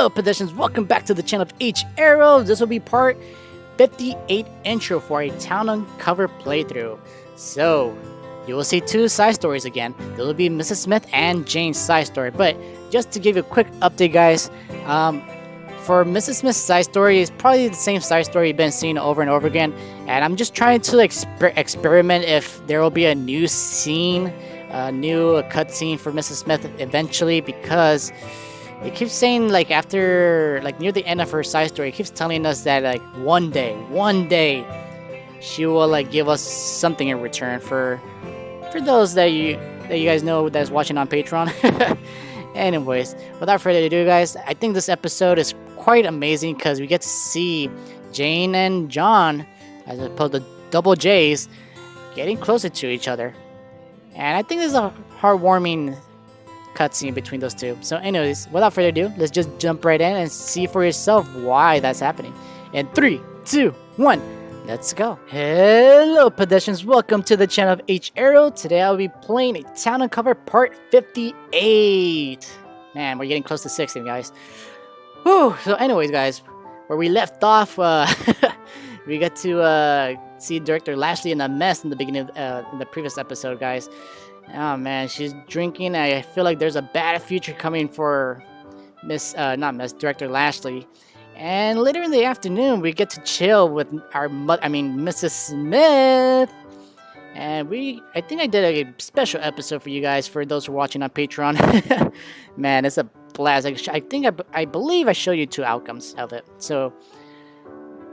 Hello pedestrians, welcome back to the channel of H-Ero. This will be part 58 intro for a town uncover playthrough. So, you will see two side stories again. There will be Mrs. Smith and Jane's side story. But just to give you a quick update guys, for Mrs. Smith's side story, it's probably the same side story you've been seeing over and over again. And I'm just trying to experiment if there will be a new scene, a new cutscene for Mrs. Smith eventually, because it keeps saying like after near the end of her side story, it keeps telling us that like one day she will like give us something in return for those that you guys know that's watching on Patreon. Anyways, without further ado guys, I think this episode is quite amazing because we get to see Jane and John, as opposed to double J's, getting closer to each other. And I think there's a heartwarming cutscene between those two. So anyways, without further ado, let's just jump right in and see for yourself why that's happening. In 3, 2, 1, let's go. Hello pedestrians, welcome to the channel of H-Ero. Today I'll be playing a town uncover part 58. Man, we're getting close to 60 guys. Whew. So anyways guys, where we left off, we got to see Director Lashley in a mess in the beginning of in the previous episode guys. Oh man, she's drinking. I feel like there's a bad future coming for Director Lashley. And later in the afternoon, we get to chill with our Mrs. Smith. And I think I did a special episode for you guys, for those who are watching on Patreon. Man, it's a blast. I believe I showed you 2 outcomes of it. So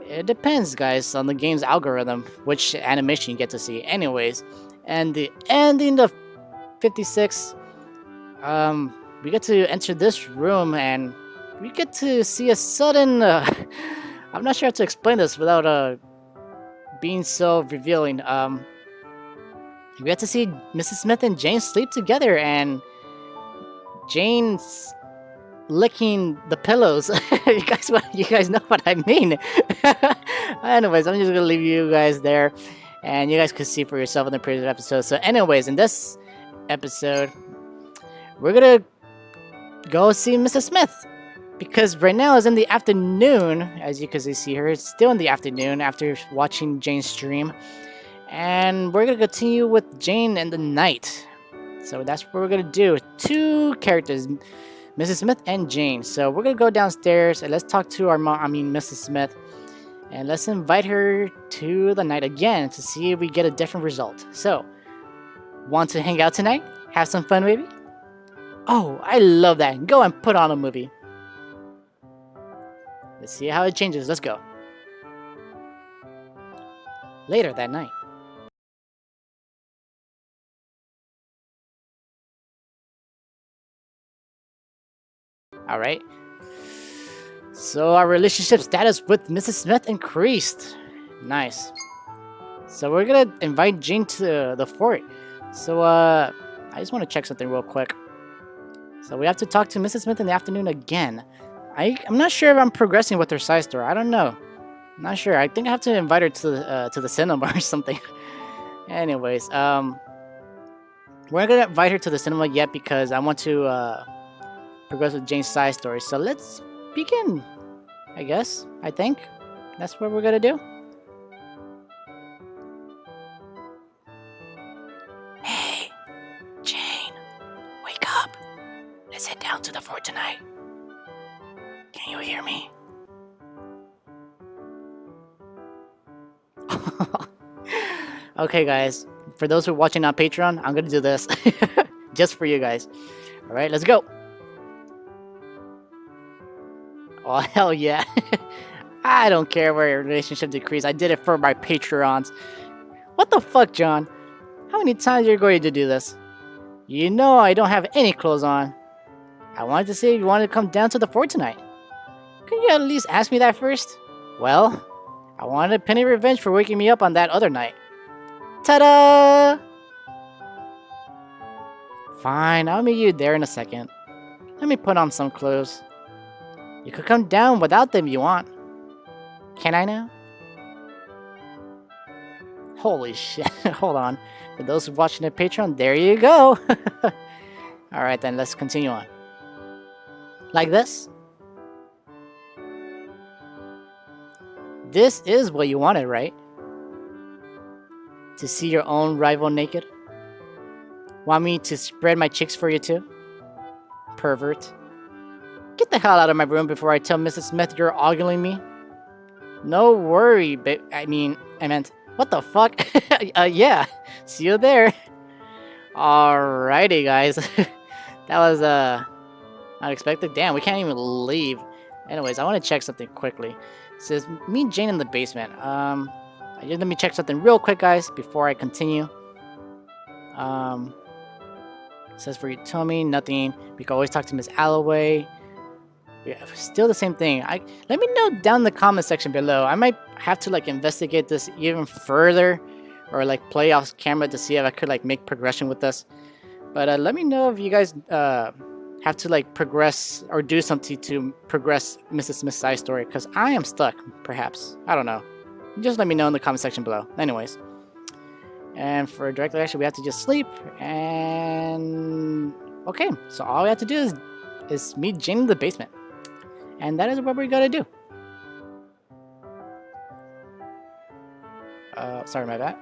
it depends, guys, on the game's algorithm, which animation you get to see. Anyways, and the ending of 56, we get to enter this room and we get to see a sudden, I'm not sure how to explain this without being so revealing. We get to see Mrs. Smith and Jane sleep together, and Jane's licking the pillows. you guys know what I mean. Anyways, I'm just gonna leave you guys there, and you guys can see for yourself in the previous episode. So anyways, in this episode, we're gonna go see Mrs. Smith, because right now it's in the afternoon. As you can see here, it's still in the afternoon after watching Jane's stream, and we're gonna continue with Jane in the night. So that's what we're gonna do. 2 characters, Mrs. Smith and Jane. So we're gonna go downstairs and let's talk to our Mrs. Smith, and let's invite her to the night again to see if we get a different result. So, want to hang out tonight? Have some fun, baby? Oh, I love that. Go and put on a movie. Let's see how it changes. Let's go. Later that night. Alright. So our relationship status with Mrs. Smith increased. Nice. So we're gonna invite Jane to the fort. So I just want to check something real quick. So we have to talk to Mrs. Smith in the afternoon again. I'm not sure if I'm progressing with her side story. I don't know. I'm not sure. I think I have to invite her to the cinema or something. Anyways, we're not gonna invite her to the cinema yet because I want to progress with Jane's side story. So let's begin, I guess. I think that's what we're gonna do. Hey, Jane, wake up. Let's head down to the fort tonight. Can you hear me? Okay, guys. For those who are watching on Patreon, I'm gonna do this just for you guys. All right, let's go. Oh, hell yeah. I don't care where your relationship decreased. I did it for my Patreons. What the fuck, John? How many times are you going to do this? You know I don't have any clothes on. I wanted to see if you wanted to come down to the fort tonight. Could you at least ask me that first? Well, I wanted a penny revenge for waking me up on that other night. Ta-da! Fine, I'll meet you there in a second. Let me put on some clothes. You could come down without them if you want. Can I now? Holy shit. Hold on. For those watching the Patreon, there you go. Alright then, let's continue on. Like this? This is what you wanted, right? To see your own rival naked? Want me to spread my cheeks for you too? Pervert. Get the hell out of my room before I tell Mrs. Smith you're ogling me. No worry, I meant, what the fuck? Yeah, see you there. Alrighty, guys. That was, unexpected. Damn, we can't even leave. Anyways, I want to check something quickly. It says, meet Jane in the basement. Let me check something real quick, guys, before I continue. It says for Utomi, nothing. We can always talk to Miss Alloway. Yeah, still the same thing. Let me know down in the comment section below. I might have to like investigate this even further, or like play off camera to see if I could like make progression with this. But let me know if you guys have to like progress or do something to progress Mrs. Smith's side story, because I am stuck. Perhaps, I don't know. Just let me know in the comment section below. Anyways, and for direct action, we have to just sleep. And okay, so all we have to do is meet Jane in the basement. And that is what we're gonna do. Sorry, my bad.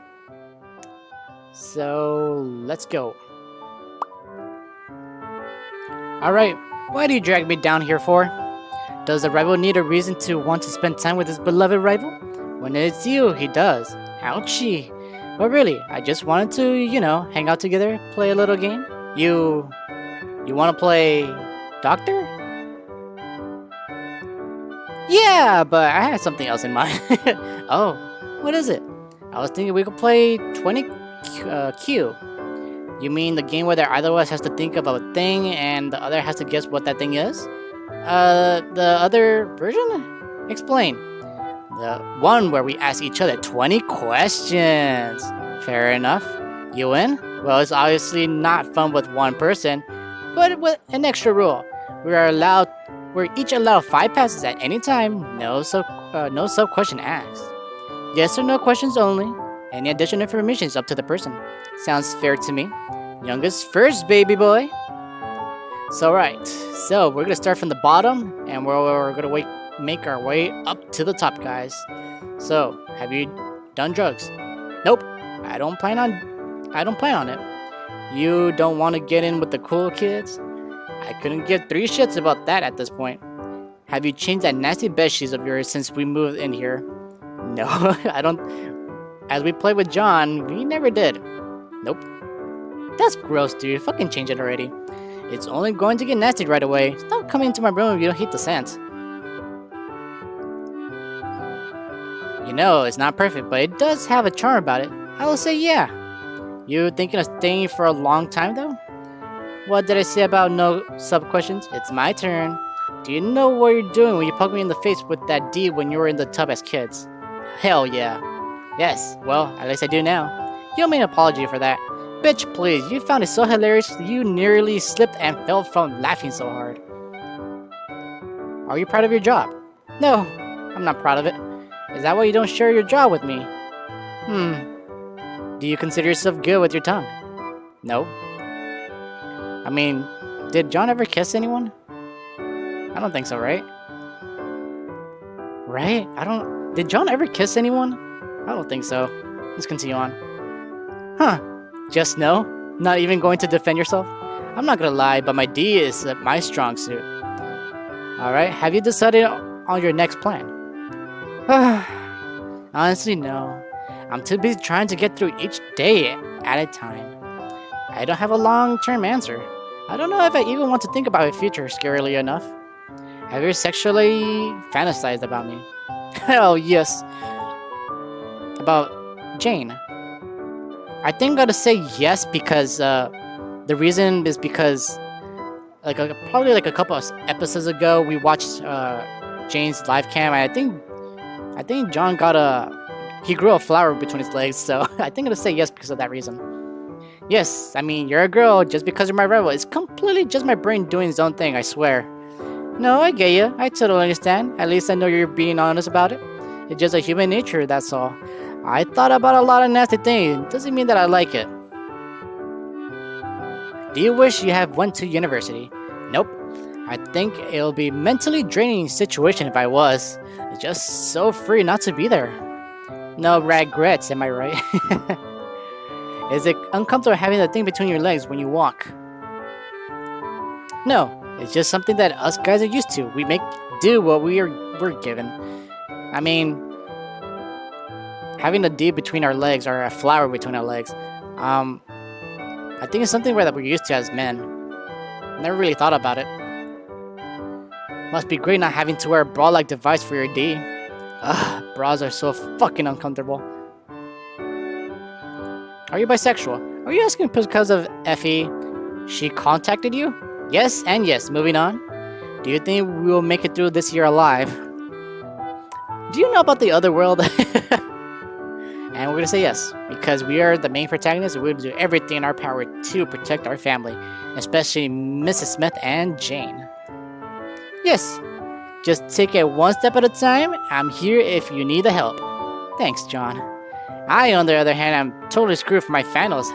So, let's go. Alright, why do you drag me down here for? Does the rival need a reason to want to spend time with his beloved rival? When it's you, he does. Ouchie. But really, I just wanted to, you know, hang out together, play a little game. You wanna play Doctor? Yeah, but I had something else in mind. Oh, what is it? I was thinking we could play 20Q. You mean the game where either of us has to think of a thing and the other has to guess what that thing is? The other version? Explain. The one where we ask each other 20 questions. Fair enough. You in? Well, it's obviously not fun with one person, but with an extra rule. We're each allowed 5 passes at any time, no sub-question asked. Yes or no questions only. Any additional information is up to the person. Sounds fair to me. Youngest first, baby boy. So right, so we're gonna start from the bottom, and we're gonna make our way up to the top, guys. So, have you done drugs? Nope, I don't plan on it. You don't want to get in with the cool kids? I couldn't give 3 shits about that at this point. Have you changed that nasty bedsheets of yours since we moved in here? No, I don't. As we played with John, we never did. Nope. That's gross, dude. Fucking change it already. It's only going to get nasty right away. Stop coming into my room if you don't hate the scent. You know, it's not perfect, but it does have a charm about it. I will say yeah. You thinking of staying for a long time, though? What did I say about no sub-questions? It's my turn. Do you know what you're doing when you poke me in the face with that D when you were in the tub as kids? Hell yeah. Yes, well, at least I do now. You owe me an apology for that. Bitch, please, you found it so hilarious you nearly slipped and fell from laughing so hard. Are you proud of your job? No, I'm not proud of it. Is that why you don't share your job with me? Do you consider yourself good with your tongue? No. I mean, did John ever kiss anyone? I don't think so, right? Right? Did John ever kiss anyone? I don't think so. Let's continue on. Huh. Just no? Not even going to defend yourself? I'm not gonna lie, but my D is my strong suit. Alright, have you decided on your next plan? Honestly, no. I'm too busy trying to get through each day at a time. I don't have a long-term answer. I don't know if I even want to think about my future, scarily enough. Have you sexually fantasized about me? Oh, yes. About Jane. I think I'm gonna say yes because the reason is because probably like a couple of episodes ago we watched Jane's live cam, and I think John he grew a flower between his legs, so I think I'm gonna say yes because of that reason. Yes, I mean, you're a girl just because you're my rival. It's completely just my brain doing its own thing, I swear. No, I get you. I totally understand. At least I know you're being honest about it. It's just a human nature, that's all. I thought about a lot of nasty things. Doesn't mean that I like it. Do you wish you had went to university? Nope. I think it'll be mentally draining situation if I was. just so free not to be there. No regrets, am I right? Is it uncomfortable having the thing between your legs when you walk? No, it's just something that us guys are used to. We make do what we're given. I mean, having a D between our legs or a flower between our legs, I think it's something that we're used to as men. Never really thought about it. Must be great not having to wear a bra-like device for your D. Ugh, bras are so fucking uncomfortable. Are you bisexual? Are you asking because of Effie? She contacted you? Yes and yes. Moving on. Do you think we will make it through this year alive? Do you know about the other world? And we're gonna say yes, because we are the main protagonists and we're gonna do everything in our power to protect our family, especially Mrs. Smith and Jane. Yes, just take it one step at a time. I'm here if you need the help. Thanks, John. I, on the other hand, am totally screwed for my finals.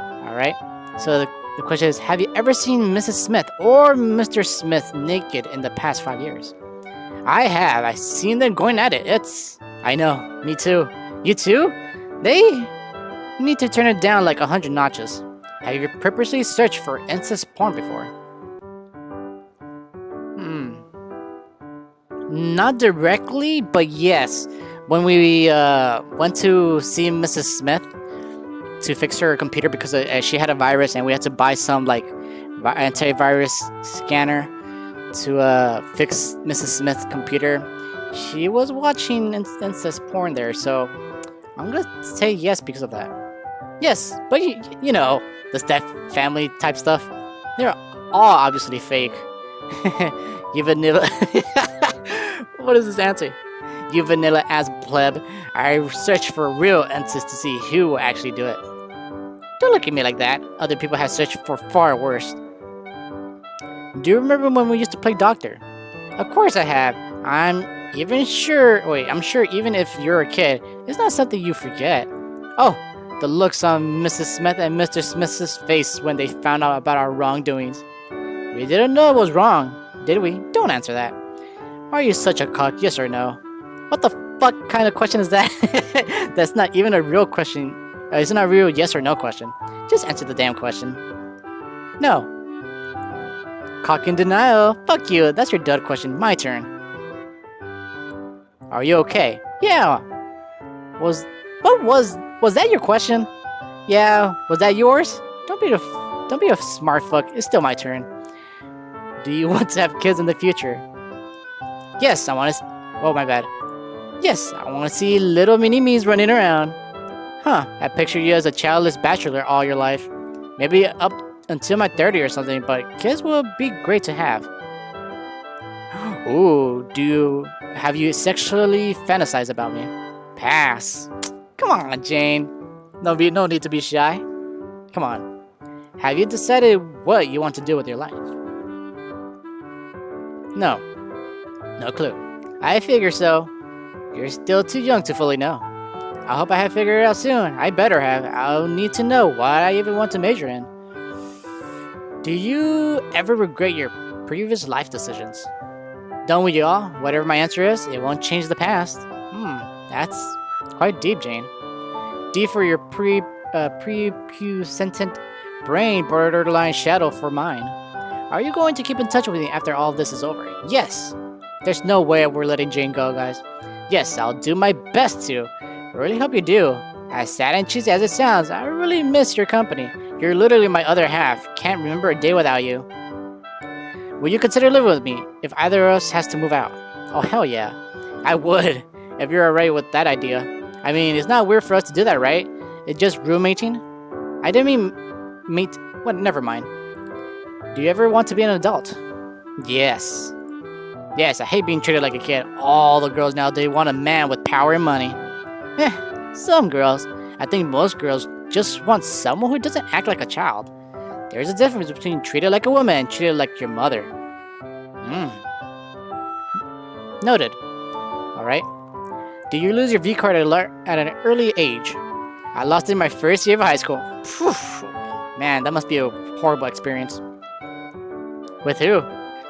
Alright, so the question is, have you ever seen Mrs. Smith or Mr. Smith naked in the past 5 years? I have. I've seen them going at it. I know, me too. You too? They need to turn it down like 100 notches. Have you purposely searched for incest porn before? Not directly, but yes. When we went to see Mrs. Smith to fix her computer because she had a virus and we had to buy some like antivirus scanner to fix Mrs. Smith's computer, she was watching incest porn there, so I'm gonna say yes because of that. Yes, but you know, the Steph family type stuff, they're all obviously fake. You vanilla. What is this answer? You vanilla ass pleb. I searched for real incest to see who will actually do it. Don't look at me like that. Other people have searched for far worse. Do you remember when we used to play doctor? Of course I have. I'm sure even if you're a kid, it's not something you forget. Oh, the looks on Mrs. Smith and Mr. Smith's face when they found out about our wrongdoings. We didn't know it was wrong, did we? Don't answer that. Are you such a cock, yes or no? What the fuck kind of question is that? That's not even a real question. It's not a real yes or no question. Just answer the damn question. No. Cock in denial. Fuck you. That's your dud question. My turn. Are you okay? Yeah. Was that your question? Yeah. Was that yours? Don't be a smart fuck. It's still my turn. Do you want to have kids in the future? Yes, I want to. Oh, my bad. Yes, I want to see little mini-me's running around. Huh, I pictured you as a childless bachelor all your life. Maybe up until my 30 or something, but kids will be great to have. Ooh, have you sexually fantasized about me? Pass. Come on, Jane. No need to be shy. Come on. Have you decided what you want to do with your life? No. No clue. I figure so. You're still too young to fully know. I hope I have figured it out soon. I better have. I'll need to know what I even want to major in. Do you ever regret your previous life decisions? Don't we all? Whatever my answer is, it won't change the past. That's quite deep, Jane. D for your prepubescent brain, borderline shadow for mine. Are you going to keep in touch with me after all of this is over? Yes. There's no way we're letting Jane go, guys. Yes, I'll do my best to. I really hope you do. As sad and cheesy as it sounds, I really miss your company. You're literally my other half. Can't remember a day without you. Will you consider living with me if either of us has to move out? Oh, hell yeah. I would, if you're alright with that idea. I mean, it's not weird for us to do that, right? It's just roommating. I didn't mean meet. What? Never mind. Do you ever want to be an adult? Yes. Yes, I hate being treated like a kid. All the girls nowadays want a man with power and money. Some girls. I think most girls just want someone who doesn't act like a child. There's a difference between treated like a woman and treated like your mother. Noted. Alright. Did you lose your V-card at an early age? I lost it in my first year of high school. Man, that must be a horrible experience. With who?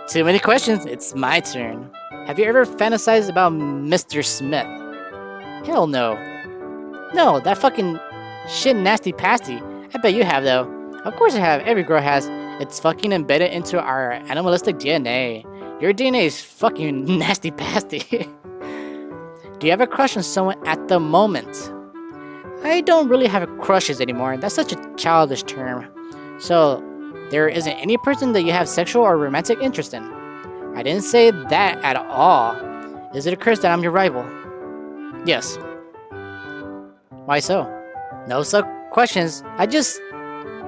Too many questions. It's my turn. Have you ever fantasized about Mr. Smith? Hell no. No, that fucking shit nasty pasty. I bet you have though. Of course I have. Every girl has. It's fucking embedded into our animalistic DNA. Your DNA is fucking nasty pasty. Do you have a crush on someone at the moment? I don't really have crushes anymore. That's such a childish term. So, there isn't any person that you have sexual or romantic interest in. I didn't say that at all. Is it a curse that I'm your rival? Yes. Why so? No such questions. I just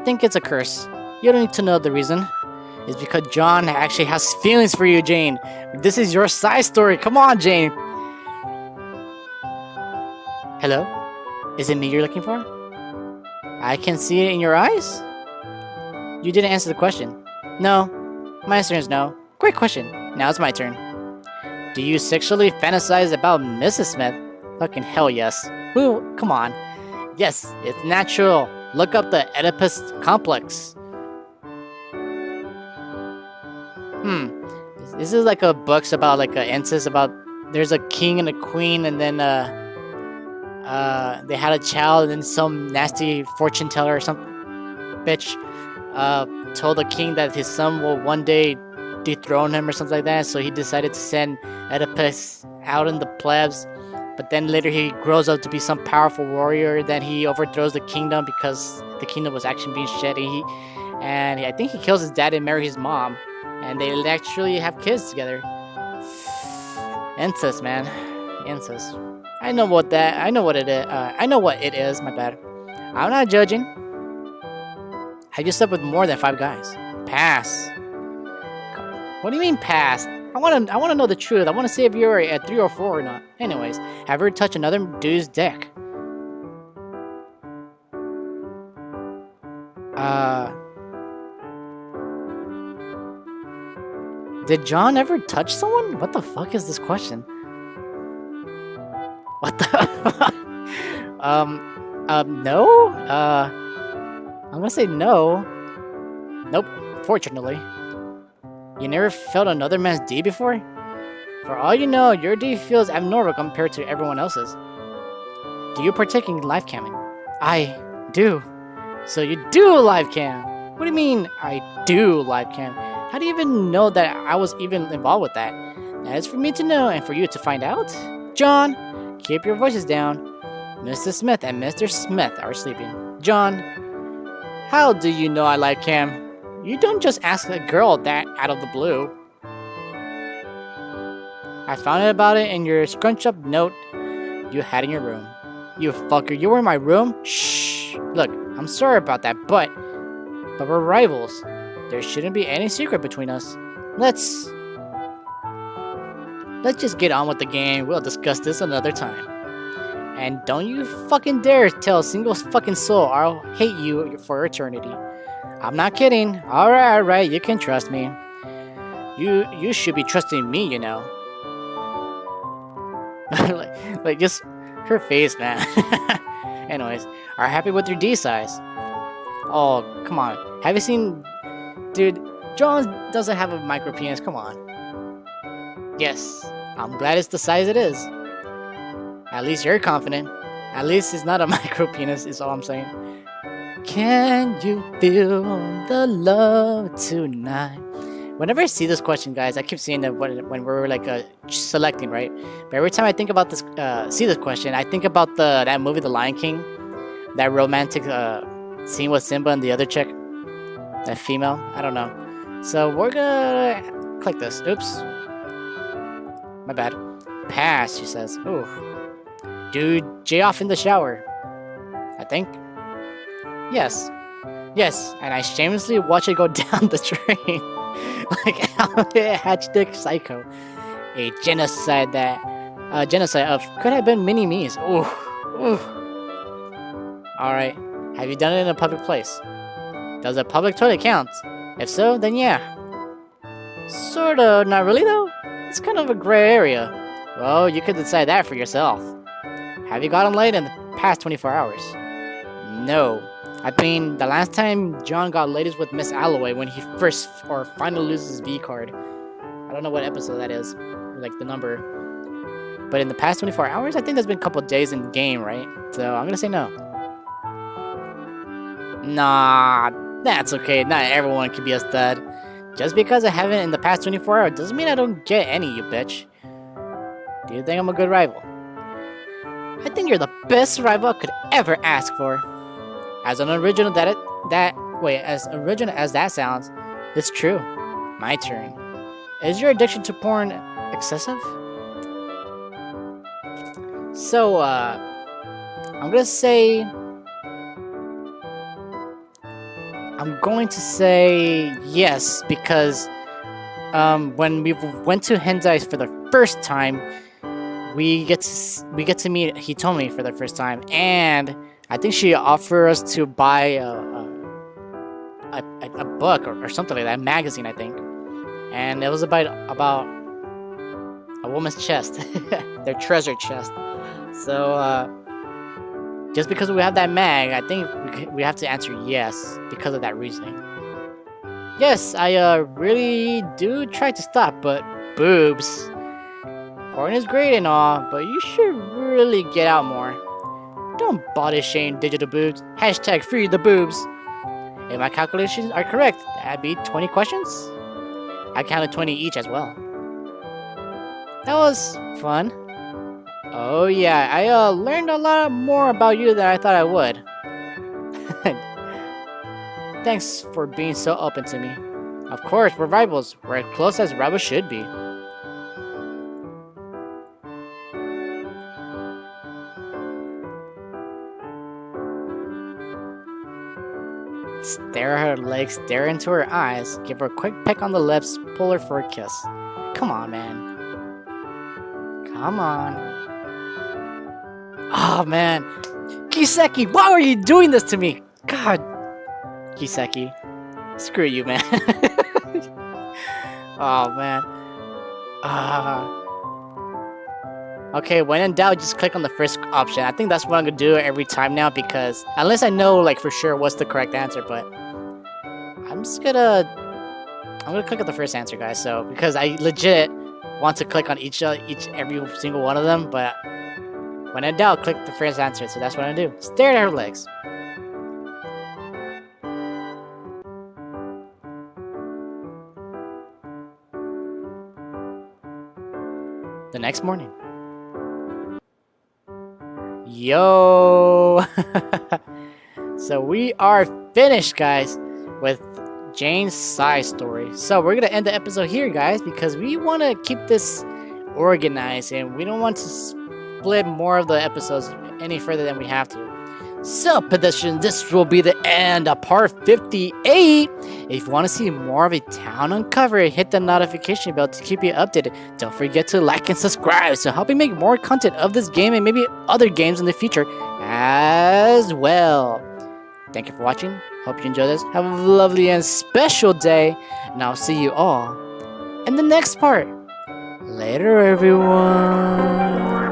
think it's a curse. You don't need to know the reason. It's because John actually has feelings for you, Jane. This is your side story. Come on, Jane. Hello? Is it me you're looking for? I can see it in your eyes? You didn't answer the question. No. My answer is no. Great question. Now it's my turn. Do you sexually fantasize about Mrs. Smith? Fucking hell yes. Woo, come on. Yes, it's natural. Look up the Oedipus complex. This is like a books about like a incest about there's a king and a queen and then they had a child and then some nasty fortune teller or some bitch told the king that his son will one day dethrone him or something like that, so he decided to send Oedipus out in the plebs, but then later he grows up to be some powerful warrior, then he overthrows the kingdom because the kingdom was actually being shed, and I think he kills his dad and marries his mom, and they actually have kids together. Incest, man. Incest. I know what it is. I know what it is, my bad. I'm not judging. Have you slept with more than 5 guys? Pass. What do you mean pass? I wanna know the truth. I wanna see if you're at 3 or 4 or not. Anyways, have you ever touched another dude's dick? Did John ever touch someone? What the fuck is this question? What the no? I'm gonna say no. Nope, fortunately. You never felt another man's D before? For all you know, your D feels abnormal compared to everyone else's. Do you partake in live camming? I do. So you do live cam? What do you mean, I do live cam? How do you even know that I was even involved with that? That is for me to know and for you to find out. John, keep your voices down. Mrs. Smith and Mr. Smith are sleeping. John, how do you know I live cam? You don't just ask a girl that out of the blue. I found out about it in your scrunch-up note you had in your room. You fucker, you were in my room? Shh. Look, I'm sorry about that, but we're rivals. There shouldn't be any secret between us. Let's just get on with the game. We'll discuss this another time. And don't you fucking dare tell a single fucking soul or I'll hate you for eternity. I'm not kidding. Alright, you can trust me. You should be trusting me, you know. like just her face, man. Anyways, are you happy with your D size? Oh, come on. Have you seen... Dude, John doesn't have a micro penis, come on. Yes, I'm glad it's the size it is. At least you're confident. At least it's not a micro penis, is all I'm saying. Can you feel the love tonight? Whenever I see this question, guys, I keep seeing that when we're like selecting, right? But every time I think about this, see this question, I think about that movie, The Lion King, that romantic scene with Simba and the other chick, that female. I don't know. So we're gonna click this. Oops, my bad. Pass, she says. Ooh, dude, J off in the shower. I think. Yes, and I shamelessly watch it go down the drain. Like hashtag psycho. A genocide of could have been mini me's. Ooh. Alright, have you done it in a public place? Does a public toilet count? If so, then yeah. Sorta, not really though. It's kind of a gray area. Well, you could decide that for yourself. Have you gotten laid in the past 24 hours? No. I mean, the last time John got laid is with Miss Alloway when he first or finally loses his V card. I don't know what episode that is. like the number. But in the past 24 hours, I think there's been a couple days in game, right? So I'm gonna say no. Nah, that's okay. Not everyone can be a stud. Just because I haven't in the past 24 hours doesn't mean I don't get any, you bitch. Do you think I'm a good rival? I think you're the best rival I could ever ask for. As original as that sounds, it's true. My turn. Is your addiction to porn excessive? So, I'm going to say yes because when we went to Hendai's for the first time, we get to meet. He told me for the first time, and I think she offered us to buy a book or something like that, a magazine, I think, and it was about a woman's chest, their treasure chest. So just because we have that mag, I think we have to answer yes because of that reasoning. Yes, I really do try to stop, but boobs. Porn is great and all, but you should really get out more. Don't body shame digital boobs. Hashtag free the boobs. If my calculations are correct, that'd be 20 questions? I counted 20 each as well. That was fun. Oh yeah, I learned a lot more about you than I thought I would. Thanks for being so open to me. Of course, we're rivals. We're as close as rivals should be. Stare at her legs, stare into her eyes, give her a quick peck on the lips, pull her for a kiss. Come on, man. Come on. Oh, man. Kiseki, why are you doing this to me? God. Kiseki. Screw you, man. Oh, man. Okay, when in doubt, just click on the first option. I think that's what I'm gonna do every time now because unless I know like for sure what's the correct answer, but I'm gonna click on the first answer, guys. So because I legit want to click on every single one of them, but when in doubt, click the first answer. So that's what I'm gonna do. Stare at her legs. The next morning. Yo! So we are finished, guys, with Jane's side story. So we're gonna end the episode here, guys, because we want to keep this organized and we don't want to split more of the episodes any further than we have to. So, pedestrians, this will be the end of part 58. If you want to see more of a town uncover, hit the notification bell to keep you updated. Don't forget to like and subscribe to help me make more content of this game and maybe other games in the future as well. Thank you for watching. Hope you enjoyed this. Have a lovely and special day. And I'll see you all in the next part. Later, everyone.